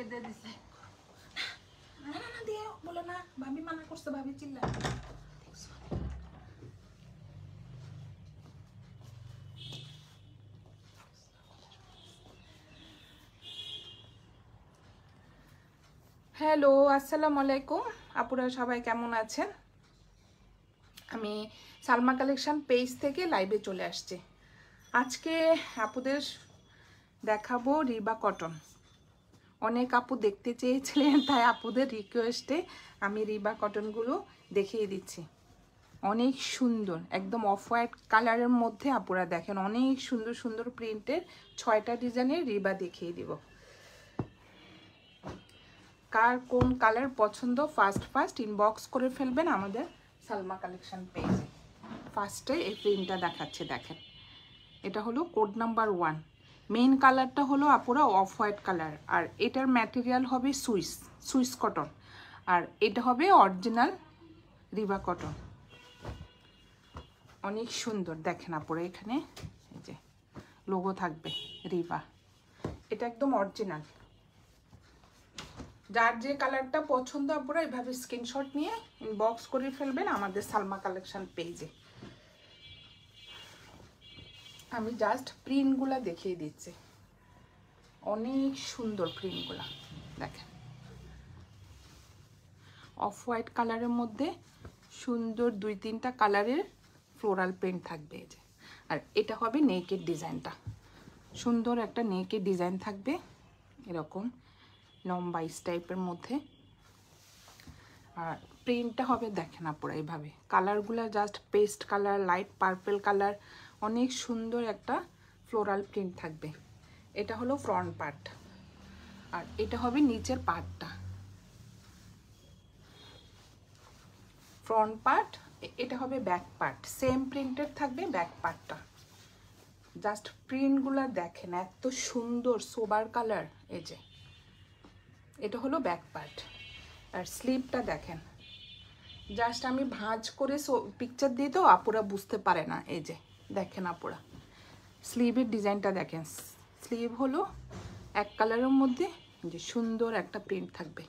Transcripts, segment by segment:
বেঁধে দিছে। না না না দিয়ে বলো না, ভাবি মানা করছে, ভাবি চিল্লা। হ্যালো, আসসালামু আলাইকুম আপুরা, সবাই কেমন আছেন? আমি সালমা কালেকশন পেজ থেকে লাইভে চলে আসছি। আজকে আপুদের দেখাবো রিবা কটন। অনেক আপু দেখতে চেয়েছিলেন, তাই আপুদের রিকোয়েস্টে আমি রিবা কটনগুলো দেখিয়ে দিচ্ছি। অনেক সুন্দর, একদম অফ হোয়াইট কালারের মধ্যে আপুরা দেখেন, অনেক সুন্দর সুন্দর প্রিন্টের 6টা ডিজাইনের রিবা দেখিয়ে দিব। কার কোন কালার পছন্দ ফার্স্ট ইনবক্স করে ফেলবেন আমাদের সালমা কালেকশন পেজে। ফার্স্টে এই প্রিন্টটা দেখাচ্ছে, দেখেন এটা হলো কোড নাম্বার 1। মেইন কালারটা হলো আপুরা অফ হোয়াইট কালার, আর এটার ম্যাটেরিয়াল হবে সুইস কটন, আর এটা হবে অরিজিনাল রিবা কটন। অনেক সুন্দর দেখেন আপুরা, এখানে এই যে লোগো থাকবে রিবা, এটা একদম অরিজিনাল। যার যে কালারটা পছন্দ আপুরা এভাবে স্ক্রিনশট নিয়ে ইনবক্স করে ফেলবেন আমাদের সালমা কালেকশন পেজে। আমি জাস্ট প্রিন্টগুলা দেখিয়ে দিচ্ছি, অনেক সুন্দর প্রিন্টগুলা দেখেন। অফ হোয়াইট কালারের মধ্যে সুন্দর 2-3টা কালারের ফ্লোরাল প্রিন্ট থাকবে এই যে। আর এটা হবে নেকের ডিজাইনটা, সুন্দর একটা নেকের ডিজাইন থাকবে এরকম লম্বা টাইপের মধ্যে। আর প্রিন্টটা হবে দেখেন আপুরা এইভাবে, কালারগুলো just paste colour, light purple colour, অনেক সুন্দর একটা ফ্লোরাল প্রিন্ট থাকবে। এটা হলো ফ্রন্ট পার্ট, আর এটা হবে নিচের পার্টটা। ফ্রন্ট পার্ট, এটা হবে ব্যাক পার্ট, সেম প্রিন্টের থাকবে ব্যাক পার্টটা। জাস্ট প্রিন্টগুলো দেখেন এত সুন্দর সোবার কালার এই যে। এটা হলো ব্যাক পার্ট, আর স্লিভটা দেখেন, জাস্ট আমি ভাঁজ করে পিকচার দিয়ে তো আপুরা বুঝতে পারে না। এই যে দেখেন আপুরা, স্লিভের ডিজাইনটা দেখেন। স্লিভ হলো এক কালারের মধ্যে যে সুন্দর একটা প্রিন্ট থাকবে।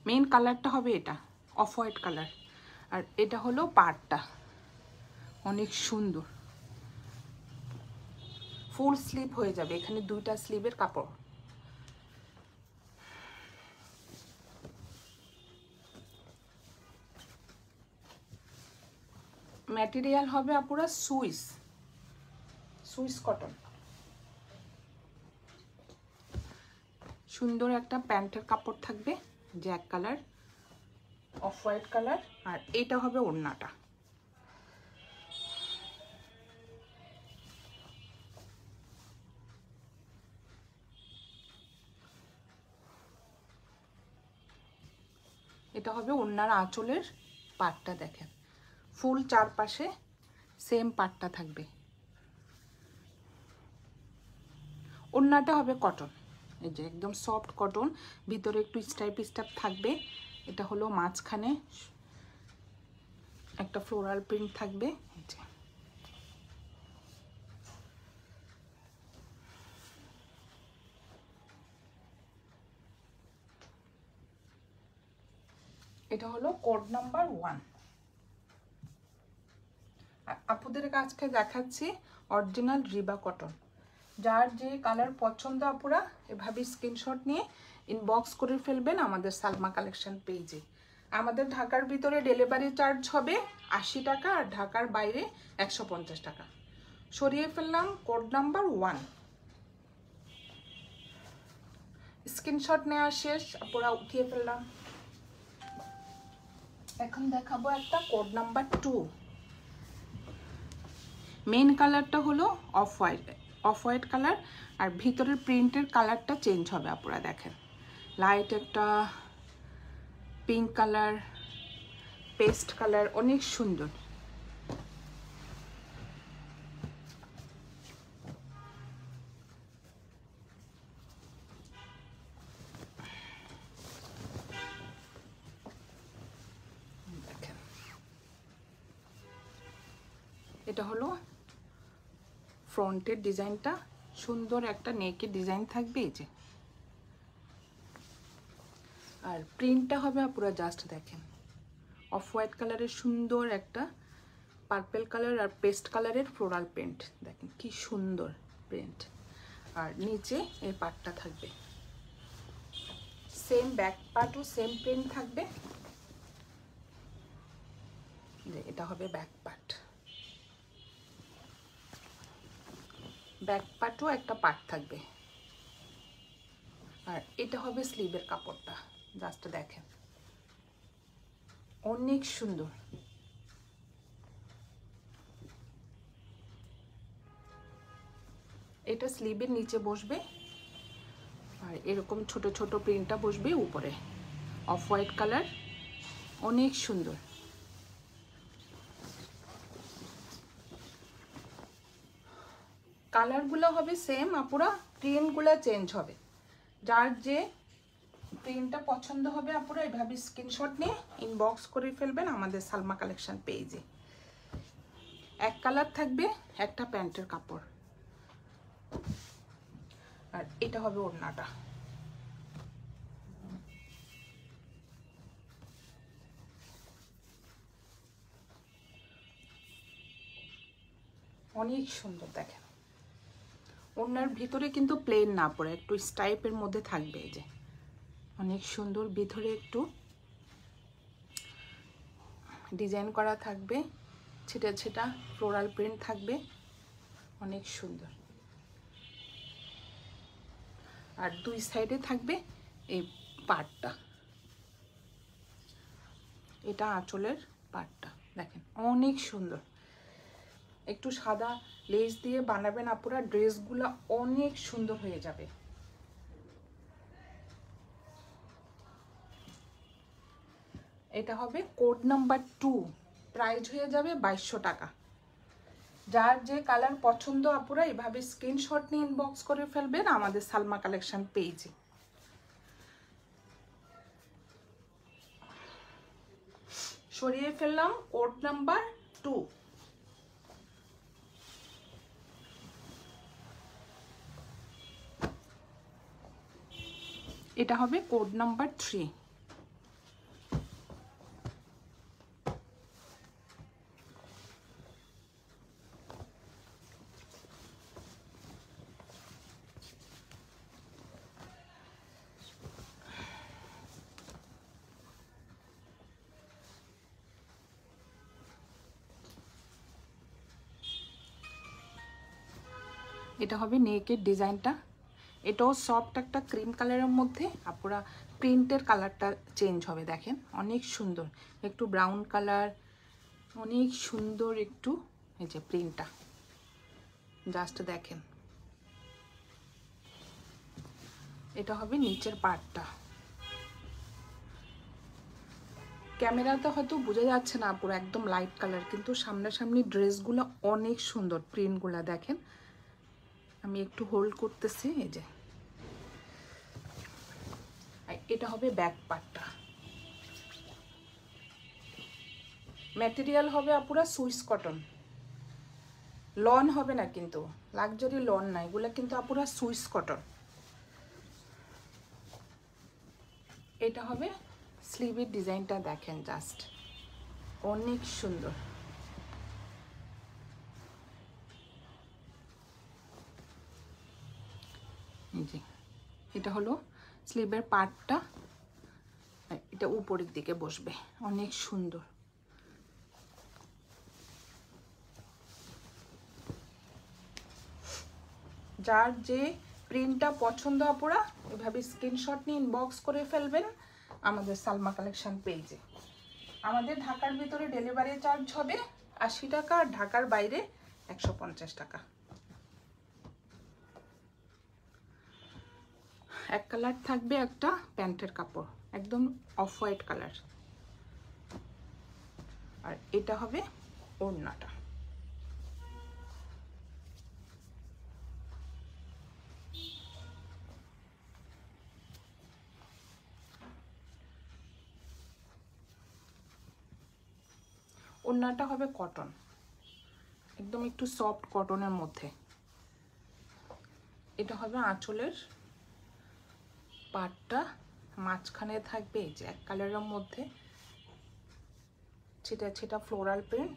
মেইন কালারটা হবে এটা অফ হোয়াইট কালার, আর এটা হলো পার্টটা, অনেক সুন্দর ফুল স্লিভ হয়ে যাবে। এখানে 2টা স্লিভের কাপড়। ম্যাটেরিয়াল হবে আপুরা সুইস কটন। সুন্দর একটা প্যান্টের কাপড় থাকবে জ্যাক কালার, অফ হোয়াইট কালার, আর এটা হবে ওড়নাটা। এটা হবে ওড়নার আঁচলের পাটটা দেখেন, ফুল চারপাশে সেম পাটটা থাকবে। ওড়নাটা হবে কটন, এই যে একদম সফট কটন, ভিতরে একটু স্টাইপ থাকবে। এটা হলো মাঝখানে একটা ফ্লোরাল প্রিন্ট থাকবে এই যে। এটা হলো কোড নাম্বার 1। আপুদের কাছে দেখাচ্ছি অরিজিনাল রিবা কটন। যার যে কালার পছন্দ আপুরা এভাবে স্ক্রিনশট নিয়ে ইনবক্স করে ফেলবেন আমাদের সালমা কালেকশন পেজে। আমাদের ঢাকার ভিতরে ডেলিভারি চার্জ হবে 80 টাকা, আর ঢাকার বাইরে 150 টাকা। সরিয়ে ফেললাম কোড নাম্বার 1। স্ক্রিনশট নেওয়া শেষ আপুরা, উঠিয়ে ফেললাম। এখন দেখাবো একটা কোড নাম্বার 2। মেইন কালারটা হলো অফ হোয়াইট কালার, আর ভিতরের প্রিন্টের কালারটা চেঞ্জ হবে আপনারা দেখেন। লাইট একটা পিঙ্ক কালার, পেস্ট কালার, অনেক সুন্দর। দেখেন এটা হলো ফ্রন্টের ডিজাইনটা, সুন্দর একটা নেকের ডিজাইন থাকবে এই যে। আর প্রিন্টটা হবে পুরো জাস্ট দেখেন অফ হোয়াইট কালারের সুন্দর একটা পার্পল কালার আর পেস্ট কালারের ফ্লোরাল প্রিন্ট দেখেন কি সুন্দর প্রিন্ট। আর নিচে এই পাটটা থাকবে সেম, ব্যাক পার্টও সেম প্রিন্ট থাকবে। এটা হবে ব্যাক পার্ট, ব্যাক পার্টও একটা পার্ট থাকবে। আর এটা হবে স্লিভের কাপড়টা, জাস্ট দেখেন অনেক সুন্দর। এটা স্লিভের নিচে বসবে আর এরকম ছোট ছোট প্রিন্টটা বসবে উপরে, অফ হোয়াইট কালার, অনেক সুন্দর। কালারগুলো হবে সেম আপুরা, প্রিন্টগুলো চেঞ্জ হবে। যার যে প্রিন্টটা পছন্দ হবে আপুরা এভাবে স্ক্রিনশট নিয়ে ইনবক্স করে ফেলবেন আমাদের সালমা কালেকশন পেজে। এক কালার থাকবে, একটা প্যান্টের কাপড়। আর এটা হবে ওড়নাটা, অনেক সুন্দর দেখেন। ওড়নার ভিতরে কিন্তু প্লেন না পড়ে, একটু স্টাইপের মধ্যে থাকবে। এই যে অনেক সুন্দর, ভিতরে একটু ডিজাইন করা থাকবে, ছিটা ছিটা ফ্লোরাল প্রিন্ট থাকবে, অনেক সুন্দর। আর দুই সাইডে থাকবে এই পাটটা, এটা আঁচলের পাটটা দেখেন অনেক সুন্দর। একটু সাদা লেস দিয়ে বানাবেন আপুরা, ড্রেসগুলো অনেক সুন্দর হয়ে যাবে। এটা হবে কোড নাম্বার 2, প্রাইস হয়ে যাবে 2200 টাকা। যার যে কালার পছন্দ আপুরা এভাবে স্ক্রিনশট নিয়ে ইনবক্স করে ফেলবেন আমাদের সালমা কালেকশন পেজে। সরিয়ে ফেললাম কোড নাম্বার 2। এটা হবে কোড নাম্বার 3। এটা হবে নেকের ডিজাইনটা, এটাও সফট একটা ক্রিম কালারের মধ্যে আপুরা প্রিন্টের কালারটা চেঞ্জ হবে দেখেন অনেক সুন্দর, একটু ব্রাউন কালার, অনেক সুন্দর একটু। এই যে প্রিন্টটা জাস্ট দেখেন। এটা হবে নিচের পার্টটা, ক্যামেরাতে হয়তো বোঝা যাচ্ছে না পুরো একদম লাইট কালার, কিন্তু সামনাসামনি ড্রেসগুলো অনেক সুন্দর, প্রিন্টগুলো দেখেন। আমি একটু হোল্ড করতেছি। এই যে এটা হবে ব্যাক পার্টটা, ম্যাটেরিয়াল হবে আপুরা সুইস কটন, লন হবে না কিন্তু, লাক্সারি লন না, এগুলো কিন্তু আপুরা সুইস কটন। এটা হবে স্লিভের ডিজাইনটা দেখেন জাস্ট অনেক সুন্দর। এই যে এটা হলো স্লিভের পার্টটা, এটা উপরের দিকে বসবে অনেক সুন্দর। যার যে প্রিন্টটা পছন্দ আপুরা এভাবে স্ক্রিনশট নিয়ে ইনবক্স করে ফেলবেন আমাদের সালমা কালেকশন পেজে। আমাদের ঢাকার ভিতরে ডেলিভারি চার্জ হবে 80 টাকা, আর ঢাকার বাইরে 150 টাকা। এক কালার থাকবে, একটা প্যান্টের কাপড় একদম অফ হোয়াইট কালার। আর এটা হবে ওড়নাটা, ওড়নাটা হবে কটন, একদম একটু সফট কটনের মধ্যে। এটা হবে আঁচলের পাটটা, মাঝখানে থাকবে এই যে এক কালারের মধ্যে ছিটা ছিটা ফ্লোরাল প্রিন্ট,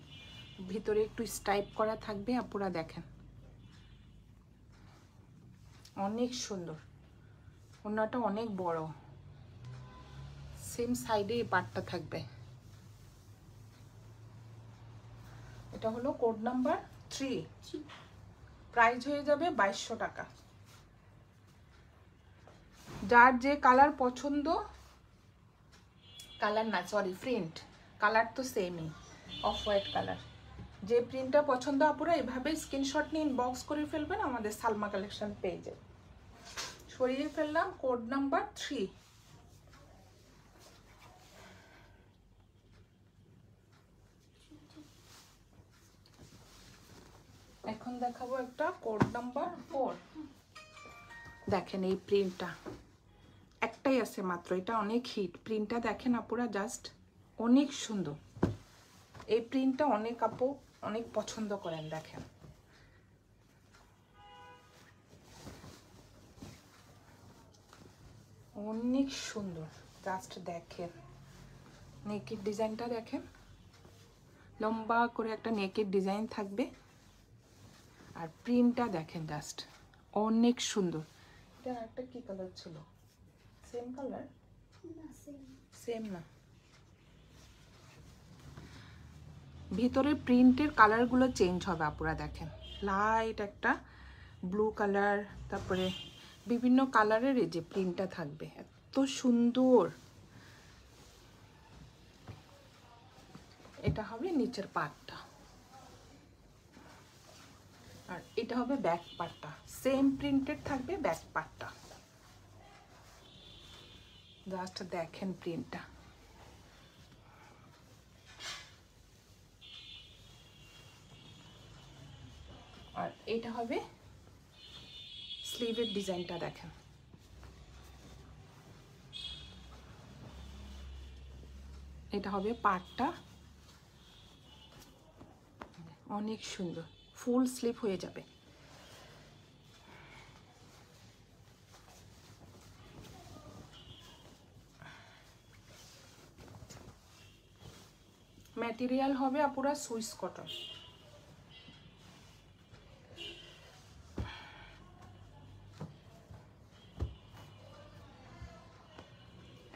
ভিতরে একটু স্টাইপ করা থাকবে। আপুরা দেখেন অনেক সুন্দর, ওড়নাটা অনেক বড়, সেম সাইডে এই পাটটা থাকবে। এটা হলো কোড নাম্বার 3, প্রাইস হয়ে যাবে 2200 টাকা। যার যে কালার পছন্দ, কালার না সরি প্রিন্ট, কালার তো সেমই, অফ হোয়াইট কালার, যে প্রিন্টটা পছন্দ আপুরা এভাবে স্ক্রিনশট নিয়ে ইনবক্স করে ফেলবেন আমাদের সালমা কালেকশন পেজে। সরিয়ে ফেললাম কোড নাম্বার 3। এখন দেখাবো একটা কোড নাম্বার 4। দেখেন এই প্রিন্টটা একটাই আছে মাত্র, এটা অনেক হিট। প্রিন্টটা দেখেন আপুরা, জাস্ট অনেক সুন্দর। এই প্রিন্টটা অনেক আপু অনেক পছন্দ করেন। দেখেন অনেক সুন্দর, জাস্ট দেখেন নেকের ডিজাইনটা দেখেন, লম্বা করে একটা নেকের ডিজাইন থাকবে। আর প্রিন্টটা দেখেন জাস্ট অনেক সুন্দর। এটা একটা কি কালার ছিল? Same colour? সেম না, ভিতরে প্রিন্টের কালারগুলো চেঞ্জ হবে আপুরা। দেখেন লাইট একটা ব্লু কালার, তারপরে বিভিন্ন কালারের এই যে প্রিন্টটা থাকবে, এত সুন্দর। এটা হবে নিচের পার্টটা, আর এটা হবে ব্যাক পার্টটা, সেম প্রিন্টেড থাকবে ব্যাক পার্টটা। জাস্ট দেখেন প্রিন্টটা, আর এটা হবে স্লিভের ডিজাইনটা। দেখেন এটা হবে পার্টটা, অনেক সুন্দর, ফুল স্লিভ হয়ে যাবে। ম্যাটেরিয়াল হবে আপুরা সুইস কটন।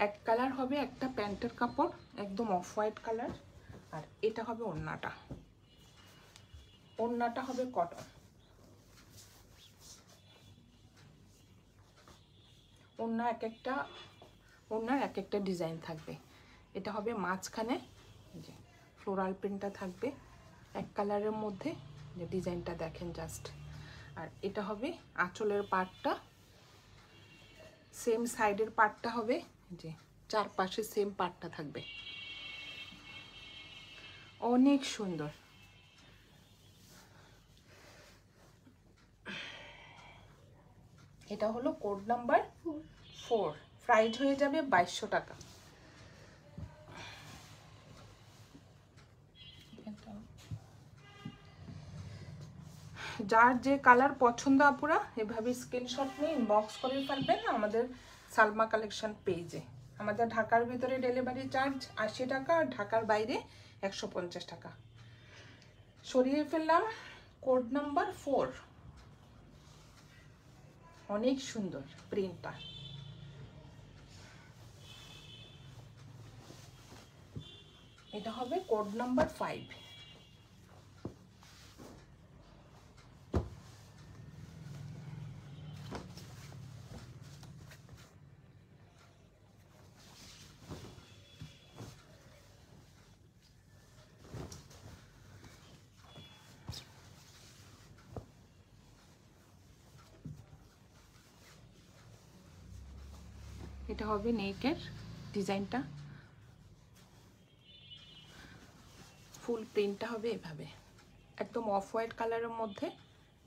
এক কালার হবে একটা প্যান্টের কাপড়, একদম অফ হোয়াইট কালার। আর এটা হবে ওড়নাটা, ওড়নাটা হবে কটন। ওড়না এক একটা, ওড়নার এক একটা ডিজাইন থাকবে। এটা হবে মাঝখানে যে ফ্লোরাল প্রিন্টটা থাকবে এক কালারের মধ্যে, যে ডিজাইনটা দেখেন জাস্ট। আর এটা হবে আঁচলের পার্টটা, সেম সাইডের পার্টটা হবে যে চারপাশে সেম পার্টটা থাকবে, অনেক সুন্দর। এটা হলো কোড নাম্বার 4, প্রাইস হয়ে যাবে 2200 টাকা। যার যে কালার পছন্দ আপুরা এভাবে স্ক্রিনশট নিয়ে ইনবক্স করে ফেলবেন আমাদের সালমা কালেকশন পেজে। আমাদের ঢাকার ভিতরে ডেলিভারি চার্জ 80 টাকা, আর ঢাকার বাইরে 150 টাকা। সরিয়ে ফেললাম কোড নাম্বার 4, অনেক সুন্দর প্রিন্টটা। এটা হবে কোড নাম্বার 5। এটা হবে নেকের ডিজাইনটা, ফুল প্রিন্টটা হবে এভাবে, একদম অফ হোয়াইট কালারের মধ্যে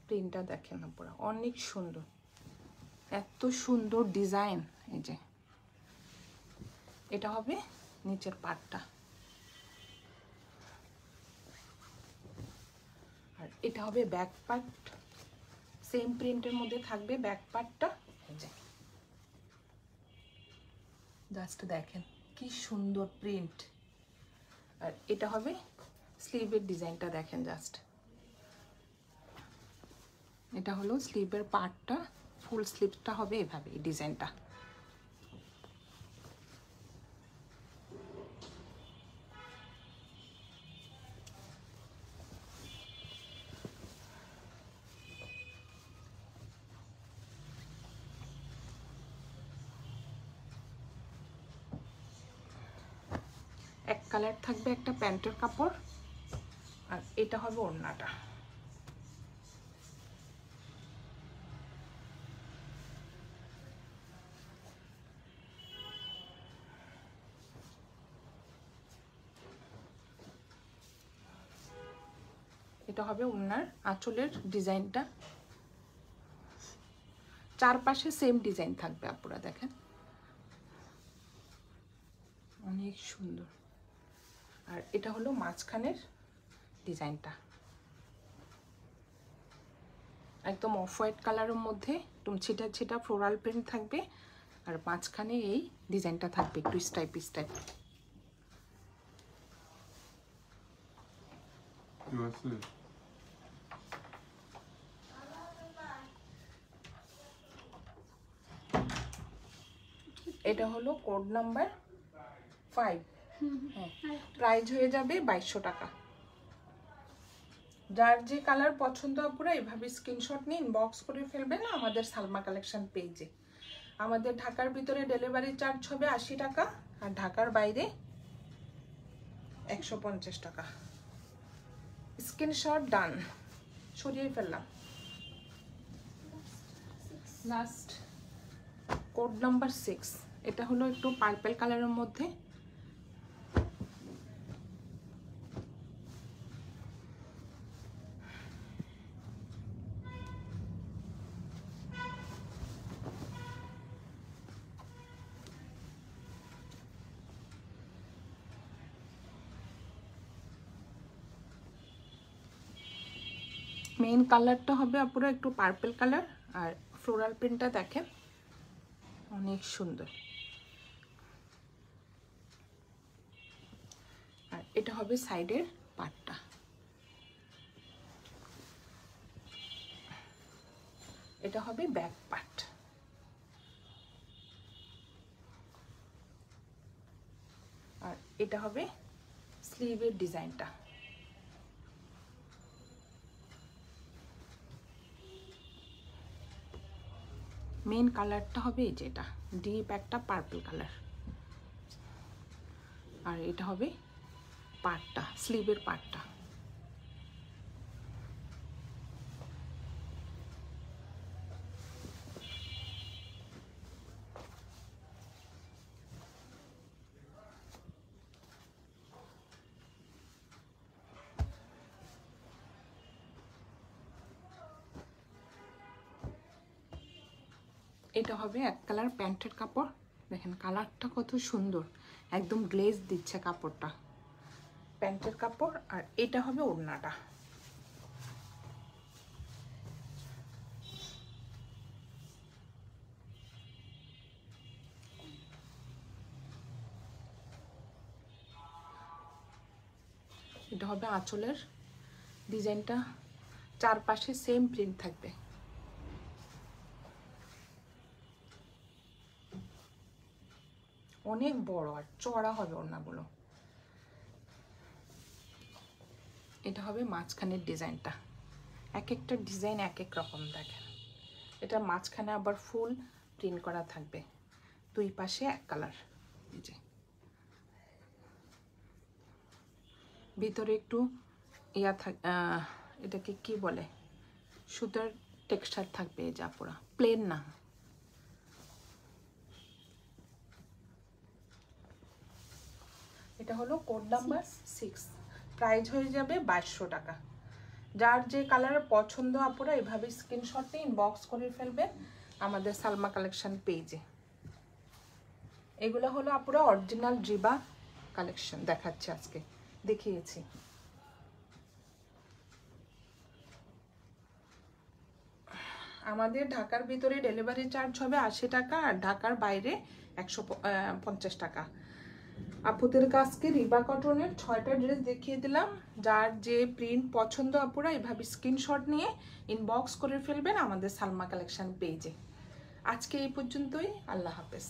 প্রিন্টটা দেখেন আপনারা, অনেক সুন্দর, এত সুন্দর ডিজাইন। এই যে এটা হবে নিচের পার্টটা, আর এটা হবে ব্যাক পার্ট, সেম প্রিন্টের মধ্যে থাকবে ব্যাক পার্টটা। এই যে জাস্ট দেখেন কি সুন্দর প্রিন্ট। আর এটা হবে স্লিভের ডিজাইনটা, দেখেন জাস্ট। এটা হলো স্লিভের পার্টটা, ফুল স্লিভটা হবে এভাবে এই ডিজাইনটা। এক কালার থাকবে একটা প্যান্টের কাপড়, আর এটা হবে ওড়নাটা। এটা হবে ওড়নার আঁচলের ডিজাইনটা, চারপাশে সেম ডিজাইন থাকবে আপনারা দেখেন, অনেক সুন্দর। আর এটা হলো মাঝখানের ডিজাইনটা, একদম অফ হোয়াইট কালারের মধ্যে একদম ছিটা ছিটা ফ্লোরাল প্রিন্ট থাকবে, আর মাঝখানে এই ডিজাইনটা থাকবে একটু স্টাইপ স্টাইপ। এটা হলো কোড নাম্বার 5। হ্যাঁ, প্রাইস হয়ে যাবে 2200 টাকা। যার যে কালার পছন্দ আপনারা এভাবে স্ক্রিনশট নিয়ে ইনবক্স করে ফেলবেন আমাদের সালমা কালেকশন পেজে। আমাদের ঢাকার ভিতরে ডেলিভারি চার্জ হবে 80 টাকা, আর ঢাকার বাইরে 150 টাকা। স্ক্রিনশট ডান, সরিয়ে ফেললাম। লাস্ট কোড নাম্বার 6, এটা হলো একটু পার্পল কালারের মধ্যে, মেইন কালারটা হবে আপনারা একটু পার্পল কালার, আর ফ্লোরাল প্রিন্টটা দেখেন অনেক সুন্দর। আর এটা হবে সাইডের পার্টটা, এটা হবে ব্যাক পার্ট। আর এটা হবে স্লিভের ডিজাইনটা। মেইন কালারটা হবে এই যেটা ডিপ একটা পার্পল কালার, আর এটা হবে পার্টটা, স্লিভের পার্টটা। এটা হবে এক কালার প্যান্টের কাপড়, দেখেন কালারটা কত সুন্দর, একদম গ্লেজ দিচ্ছে কাপড়টা, প্যান্টের কাপড়। আর এটা হবে ওড়নাটা। এটা হবে আঁচলের ডিজাইনটা, চারপাশে সেম প্রিন্ট থাকবে। অনেক বড় আর চড়া হবে ওড়নাগুলো। এটা হবে মাঝখানের ডিজাইনটা, এক একটা ডিজাইন এক এক রকম দেখেন। এটা মাঝখানে আবার ফুল প্রিন্ট করা থাকবে, দুই পাশে এক কালার। এই যে ভিতরে একটু ইয়া থাক, এটাকে কি বলে, সুতার টেক্সচার থাকবে, এই যা পুরা প্লেন না। এটা হলো কোড নাম্বার 6, প্রাইস হয়ে যাবে 2200 টাকা। যার যে কালার পছন্দ আপনারা এভাবে স্ক্রিনশট নিয়ে ইনবক্স করে ফেলবেন আমাদের সালমা কালেকশন পেজে। এগুলো হলো আপনারা অরিজিনাল রিবা কালেকশন দেখাচ্ছে, আজকে দেখিয়েছি। আমাদের ঢাকার ভিতরে ডেলিভারি চার্জ হবে 80 টাকা, আর ঢাকার বাইরে 150 টাকা। আপুদের কাছকে রিবা কটনের 6টা ড্রেস দেখিয়ে দিলাম। যার যে প্রিন্ট পছন্দ আপুরা এভাবে স্ক্রিনশট নিয়ে ইনবক্স করে ফেলবেন আমাদের সালমা কালেকশন পেজে। আজকে এই পর্যন্তই, আল্লাহ হাফেজ।